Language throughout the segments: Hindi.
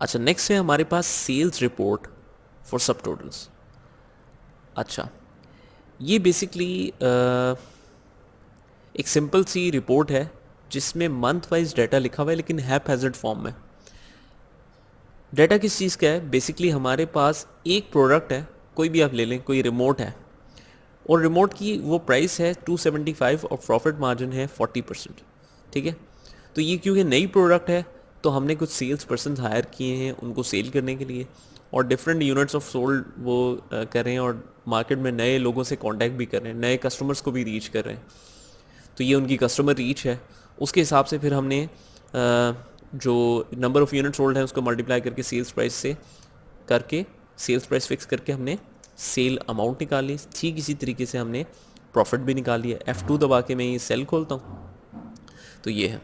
अच्छा, नेक्स्ट है हमारे पास सेल्स रिपोर्ट फॉर सब टोटल्स। अच्छा, ये बेसिकली एक सिंपल सी रिपोर्ट है जिसमें मंथ वाइज डाटा लिखा हुआ है लेकिन हैपहैज़र्ड फॉर्म में। डाटा किस चीज़ का है? बेसिकली हमारे पास एक प्रोडक्ट है, कोई भी आप ले लें, कोई रिमोट है, और रिमोट की वो प्राइस है 275 और प्रॉफिट मार्जिन है 40%। ठीक है, तो ये क्योंकि नई प्रोडक्ट है तो हमने कुछ सेल्स पर्सन हायर किए हैं उनको सेल करने के लिए, और डिफरेंट यूनिट्स ऑफ सोल्ड वो कर रहे हैं, और मार्केट में नए लोगों से कांटेक्ट भी कर रहे हैं, नए कस्टमर्स को भी रीच कर रहे हैं। तो ये उनकी कस्टमर रीच है। उसके हिसाब से फिर हमने जो नंबर ऑफ़ यूनिट सोल्ड है उसको मल्टीप्लाई करके सेल्स प्राइस से करके सेल्स प्राइस फिक्स करके हमने सेल अमाउंट निकाली। ठीक इसी तरीके से हमने प्रॉफिट भी निकाल लिया। F2 दबा के मैं ये सेल खोलता हूँ, तो ये है।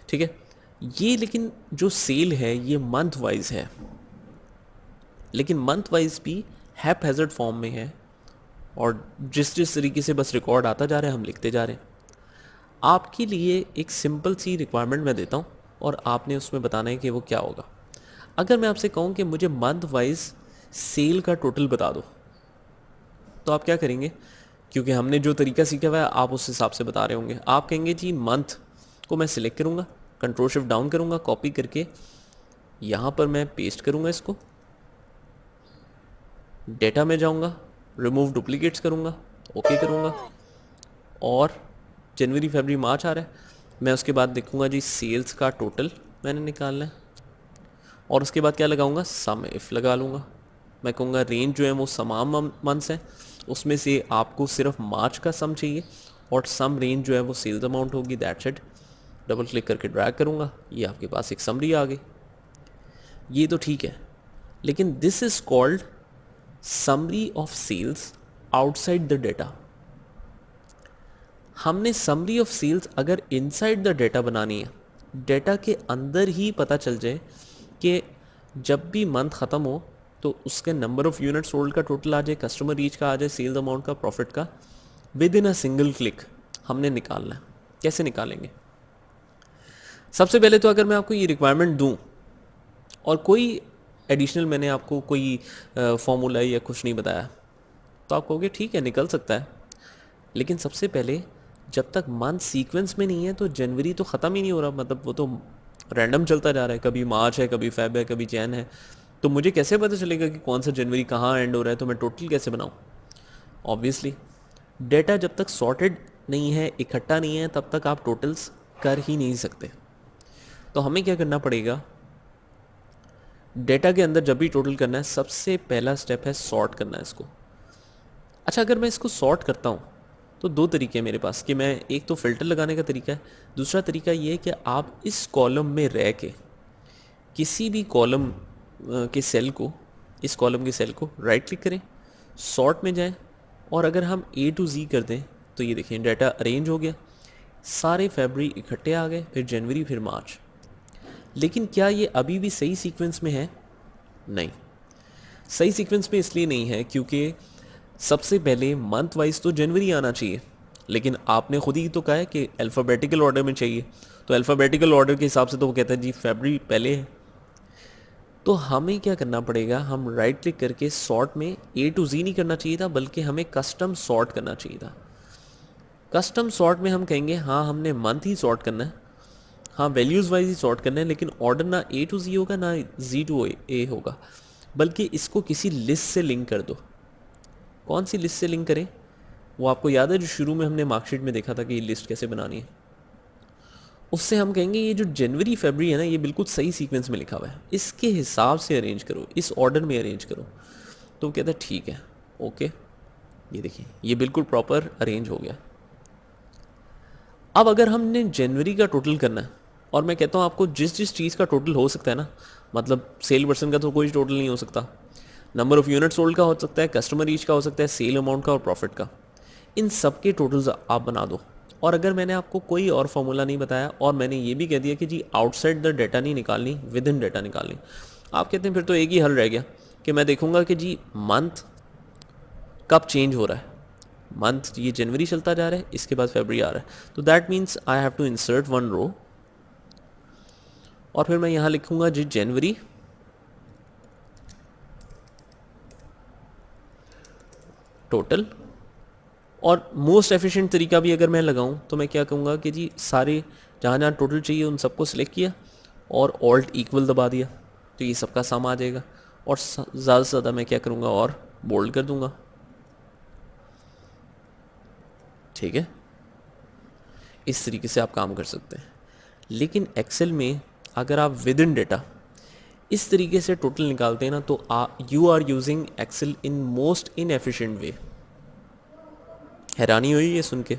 ठीक है, ये लेकिन जो सेल है ये मंथ वाइज है, लेकिन मंथ वाइज भी हैपहैज़र्ड फॉर्म में है, और जिस जिस तरीके से बस रिकॉर्ड आता जा रहा है हम लिखते जा रहे हैं। आपके लिए एक सिंपल सी रिक्वायरमेंट मैं देता हूँ और आपने उसमें बताना है कि वो क्या होगा। अगर मैं आपसे कहूँ कि मुझे मंथ वाइज सेल का टोटल बता दो, तो आप क्या करेंगे? क्योंकि हमने जो तरीका सीखा हुआ है आप उस हिसाब से बता रहे होंगे। आप कहेंगे जी मंथ को मैं सिलेक्ट करूँगा, कंट्रोल शिफ्ट डाउन करूँगा, कॉपी करके यहाँ पर मैं पेस्ट करूँगा, इसको डेटा में जाऊँगा, रिमूव डुप्लीकेट्स करूँगा, ओके करूँगा, और जनवरी फरवरी मार्च आ रहा है, मैं उसके बाद देखूँगा जी सेल्स का टोटल मैंने निकालना है, और उसके बाद क्या लगाऊंगा? सम इफ़ लगा लूँगा। मैं कहूँगा रेंज जो है वो तमाम मंथ्स हैं, उसमें से आपको सिर्फ मार्च का सम चाहिए, और सम रेंज जो है वो सेल्स अमाउंट होगी, दैट्स इट। डबल क्लिक करके ड्रैग करूँगा, ये आपके पास एक समरी आ गई। ये तो ठीक है, लेकिन this is called summary of sales outside the data. हमने समरी ऑफ सेल्स अगर इनसाइड द डेटा बनानी है, डेटा के अंदर ही पता चल जाए कि जब भी मंथ ख़त्म हो तो उसके नंबर ऑफ़ यूनिट सोल्ड का टोटल आ जाए, कस्टमर रीच का आ जाए, सेल्स अमाउंट का, प्रॉफिट का, with in a single click हमने निकालना है। कैसे निकालेंगे? सबसे पहले तो अगर मैं आपको ये रिक्वायरमेंट दूं और कोई एडिशनल मैंने आपको कोई फॉर्मूला या कुछ नहीं बताया, तो आप कहोगे ठीक है निकल सकता है, लेकिन सबसे पहले जब तक मंथ सीक्वेंस में नहीं है तो जनवरी तो ख़त्म ही नहीं हो रहा, मतलब वो तो रैंडम चलता जा रहा है, कभी मार्च है, कभी फेब है, कभी जैन है, तो मुझे कैसे पता चलेगा कि कौन सा जनवरी कहाँ एंड हो रहा है? तो मैं टोटल कैसे बनाऊँ? ऑब्वियसली डेटा जब तक सॉर्टेड नहीं है, इकट्ठा नहीं है, तब तक आप टोटल्स कर ही नहीं सकते। तो हमें क्या करना पड़ेगा? डेटा के अंदर जब भी टोटल करना है, सबसे पहला स्टेप है सॉर्ट करना है इसको। अच्छा, अगर मैं इसको सॉर्ट करता हूँ तो दो तरीके हैं मेरे पास, कि मैं एक तो फ़िल्टर लगाने का तरीका है, दूसरा तरीका ये है कि आप इस कॉलम में रह के किसी भी कॉलम के सेल को, इस कॉलम के सेल को राइट क्लिक करें, सॉर्ट में जाएं, और अगर हम A to Z कर दें तो ये देखिए डाटा अरेंज हो गया, सारे फरवरी इकट्ठे आ गए, फिर जनवरी, फिर मार्च। लेकिन क्या ये अभी भी सही सीक्वेंस में है? नहीं, सही सीक्वेंस में इसलिए नहीं है क्योंकि सबसे पहले मंथ वाइज तो जनवरी आना चाहिए, लेकिन आपने खुद ही तो कहा है कि अल्फ़ाबेटिकल ऑर्डर में चाहिए, तो अल्फ़ाबेटिकल ऑर्डर के हिसाब से तो वो कहता है जी फरवरी पहले है। तो हमें क्या करना पड़ेगा? हम राइट क्लिक करके सॉर्ट में A to Z नहीं करना चाहिए था, बल्कि हमें कस्टम सॉर्ट करना चाहिए था। कस्टम सॉर्ट में हम कहेंगे हाँ हमने मंथ ही सॉर्ट करना है, हाँ वैल्यूज़ वाइज ही सॉर्ट करना है, लेकिन ऑर्डर ना A to Z होगा ना Z to A होगा, बल्कि इसको किसी लिस्ट से लिंक कर दो। कौन सी लिस्ट से लिंक करें? वो आपको याद है जो शुरू में हमने मार्कशीट में देखा था कि ये लिस्ट कैसे बनानी है? उससे हम कहेंगे ये जो जनवरी फरवरी है ना, ये बिल्कुल सही सीक्वेंस में लिखा हुआ है, इसके हिसाब से अरेंज करो, इस ऑर्डर में अरेंज करो। तो वो कहता है ठीक है, ओके, ये देखिए ये बिल्कुल प्रॉपर अरेंज हो गया। अब अगर हमने जनवरी का टोटल करना है, और मैं कहता हूँ आपको जिस जिस चीज़ का टोटल हो सकता है ना, मतलब सेल पर्सन का तो कोई टोटल नहीं हो सकता, नंबर ऑफ़ यूनिट सोल्ड का हो सकता है, कस्टमर रीच का हो सकता है, सेल अमाउंट का और प्रॉफिट का, इन सब के टोटल्स आप बना दो। और अगर मैंने आपको कोई और फॉर्मूला नहीं बताया और मैंने ये भी कह दिया कि जी आउटसाइड द डेटा नहीं निकालनी, विद इन डेटा निकालनी, आप कहते हैं फिर तो एक ही हल रह गया कि मैं देखूंगा कि जी मंथ कब चेंज हो रहा है। मंथ ये जनवरी चलता जा रहा है, इसके बाद फरवरी आ रहा है, तो that means I have to insert one row, और फिर मैं यहाँ लिखूंगा जी जनवरी टोटल, और मोस्ट एफिशिएंट तरीका भी अगर मैं लगाऊं तो मैं क्या कहूँगा कि जी सारे जहाँ जहाँ टोटल चाहिए उन सबको सिलेक्ट किया और ऑल्ट इक्वल दबा दिया, तो ये सबका सम आ जाएगा। और ज़्यादा से ज़्यादा मैं क्या करूँगा और बोल्ड कर दूँगा, ठीक है। इस तरीके से आप काम कर सकते हैं। लेकिन एक्सेल में अगर आप विद इन डेटा इस तरीके से टोटल निकालते हैं ना, तो you are using Excel in most inefficient way. हैरानी हुई ये सुन के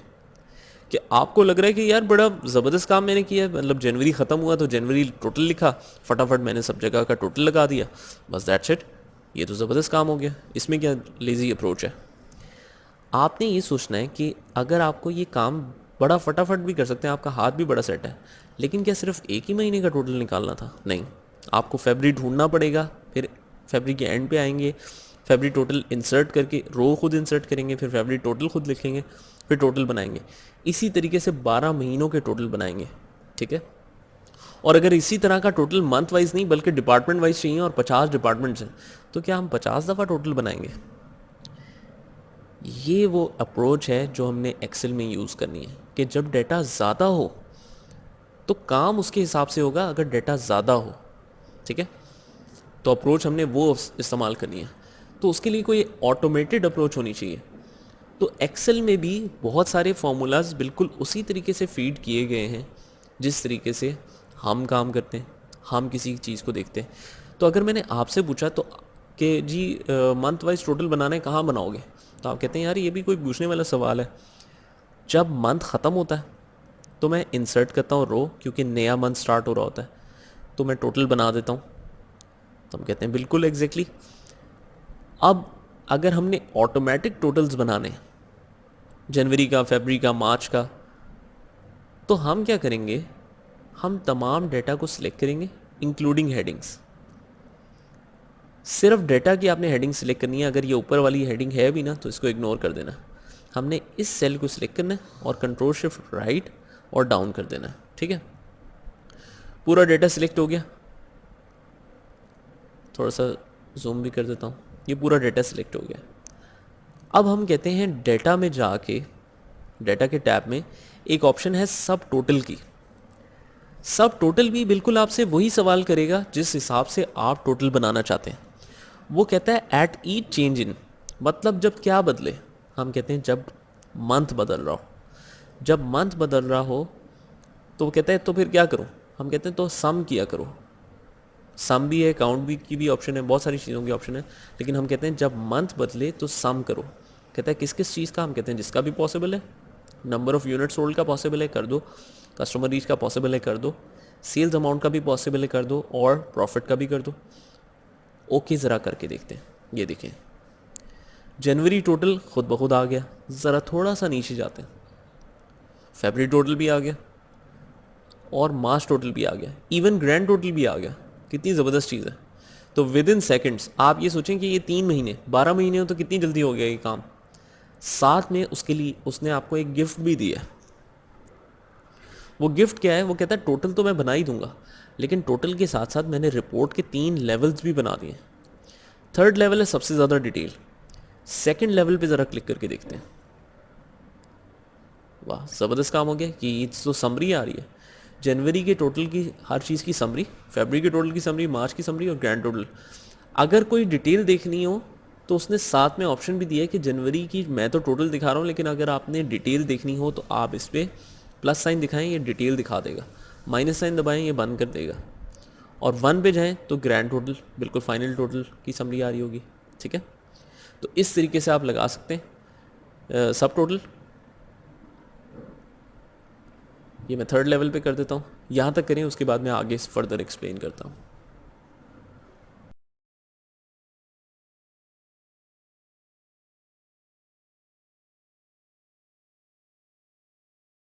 कि आपको लग रहा है कि यार बड़ा ज़बरदस्त काम मैंने किया है, मतलब जनवरी ख़त्म हुआ तो जनवरी टोटल लिखा, फटाफट मैंने सब जगह का टोटल लगा दिया, बस दैट्स इट, ये तो ज़बरदस्त काम हो गया, इसमें क्या लेज़ी अप्रोच है। आपने ये सोचना है कि अगर आपको ये काम बड़ा फटाफट भी कर सकते हैं, आपका हाथ भी बड़ा सेट है, लेकिन क्या सिर्फ एक ही महीने का टोटल निकालना था? नहीं, आपको फरवरी ढूंढना पड़ेगा, फिर फरवरी के एंड पे आएंगे, फरवरी टोटल इंसर्ट करके रो खुद इंसर्ट करेंगे, फिर फरवरी टोटल खुद लिखेंगे, फिर टोटल बनाएंगे। इसी तरीके से 12 महीनों के टोटल बनाएंगे, ठीक है। और अगर इसी तरह का टोटल मंथ वाइज नहीं बल्कि डिपार्टमेंट वाइज चाहिए और 50 डिपार्टमेंट्स हैं, तो क्या हम 50 दफ़ा टोटल बनाएंगे? ये वो अप्रोच है जो हमने एक्सेल में यूज़ करनी है कि जब डेटा ज़्यादा हो तो काम उसके हिसाब से होगा, अगर डेटा ज़्यादा हो, ठीक है। तो अप्रोच हमने वो इस्तेमाल करनी है, तो उसके लिए कोई ऑटोमेटेड अप्रोच होनी चाहिए। तो एक्सेल में भी बहुत सारे फार्मूलाज बिल्कुल उसी तरीके से फीड किए गए हैं जिस तरीके से हम काम करते हैं, हम किसी चीज़ को देखते हैं। तो अगर मैंने आपसे पूछा तो कि जी मंथ वाइज टोटल बनाना है, कहाँ बनाओगे, तो आप कहते हैं यार ये भी कोई पूछने वाला सवाल है। जब मंथ ख़त्म होता है तो मैं इंसर्ट करता हूँ रो, क्योंकि नया मंथ स्टार्ट हो रहा होता है, तो मैं टोटल बना देता हूँ। तो हम कहते हैं बिल्कुल एग्जैक्टली। अब अगर हमने ऑटोमेटिक टोटल्स बनाने जनवरी का, फरवरी का, मार्च का, तो हम क्या करेंगे, हम तमाम डेटा को सिलेक्ट करेंगे इंक्लूडिंग हेडिंग्स। सिर्फ डेटा की आपने हेडिंग सिलेक्ट करनी है, अगर ये ऊपर वाली हेडिंग है भी ना तो इसको इग्नोर कर देना। हमने इस सेल को सिलेक्ट करना है और कंट्रोल शिफ्ट राइट और डाउन कर देना है, ठीक है। पूरा डेटा सिलेक्ट हो गया, थोड़ा सा जूम भी कर देता हूँ, ये पूरा डेटा सिलेक्ट हो गया। अब हम कहते हैं डेटा में जाके, डेटा के टैब में एक ऑप्शन है सब टोटल की। सब टोटल भी बिल्कुल आपसे वही सवाल करेगा जिस हिसाब से आप टोटल बनाना चाहते हैं। वो कहता है एट ईच चेंज इन, मतलब जब क्या बदले, हम कहते हैं जब मंथ बदल रहा हो। जब मंथ बदल रहा हो तो वो कहता है तो फिर क्या करूं, हम कहते हैं तो सम किया करो। सम भी है, काउंट भी की भी ऑप्शन है, बहुत सारी चीज़ों की ऑप्शन है, लेकिन हम कहते हैं जब मंथ बदले तो सम करो। कहता है किस किस चीज़ का, हम कहते हैं जिसका भी पॉसिबल है, नंबर ऑफ़ यूनिट सोल्ड का पॉसिबल है कर दो, कस्टमर रीच का पॉसिबल है कर दो, सेल्स अमाउंट का भी पॉसिबल है कर दो, और प्रॉफिट का भी कर दो। ओके, ज़रा करके देखते हैं। ये देखें जनवरी टोटल खुद ब खुद आ गया, ज़रा थोड़ा सा नीचे जाते हैं, फरवरी टोटल भी आ गया और मार्च टोटल भी आ गया, इवन ग्रैंड टोटल भी आ गया। कितनी ज़बरदस्त चीज़ है। तो विद इन सेकेंड्स आप ये सोचें कि ये 3 महीने 12 महीने हो तो कितनी जल्दी हो गया ये काम। साथ में उसके लिए उसने आपको एक गिफ्ट भी दिया। वो गिफ्ट क्या है, वो कहता है टोटल तो मैं बना ही दूंगा, लेकिन टोटल के साथ साथ मैंने रिपोर्ट के 3 लेवल्स भी बना दिए। थर्ड लेवल है सबसे ज़्यादा डिटेल। सेकंड लेवल पे ज़रा क्लिक करके देखते हैं। वाह, ज़बरदस्त काम हो गया कि ये तो समरी आ रही है, जनवरी के टोटल की हर चीज़ की समरी, फरवरी के टोटल की समरी, मार्च की समरी और ग्रैंड टोटल। अगर कोई डिटेल देखनी हो तो उसने साथ में ऑप्शन भी दिया है कि जनवरी की मैं तो टोटल दिखा रहा हूँ, लेकिन अगर आपने डिटेल देखनी हो तो आप इस पर प्लस साइन दिखाएं, ये डिटेल दिखा देगा, माइनस साइन दबाएं, ये बंद कर देगा, और 1 पे जाएं तो ग्रैंड टोटल बिल्कुल फाइनल टोटल की समरी आ रही होगी, ठीक है। तो इस तरीके से आप लगा सकते हैं सब टोटल। ये मैं थर्ड लेवल पे कर देता हूँ, यहाँ तक करें, उसके बाद मैं आगे फर्दर एक्सप्लेन करता हूँ।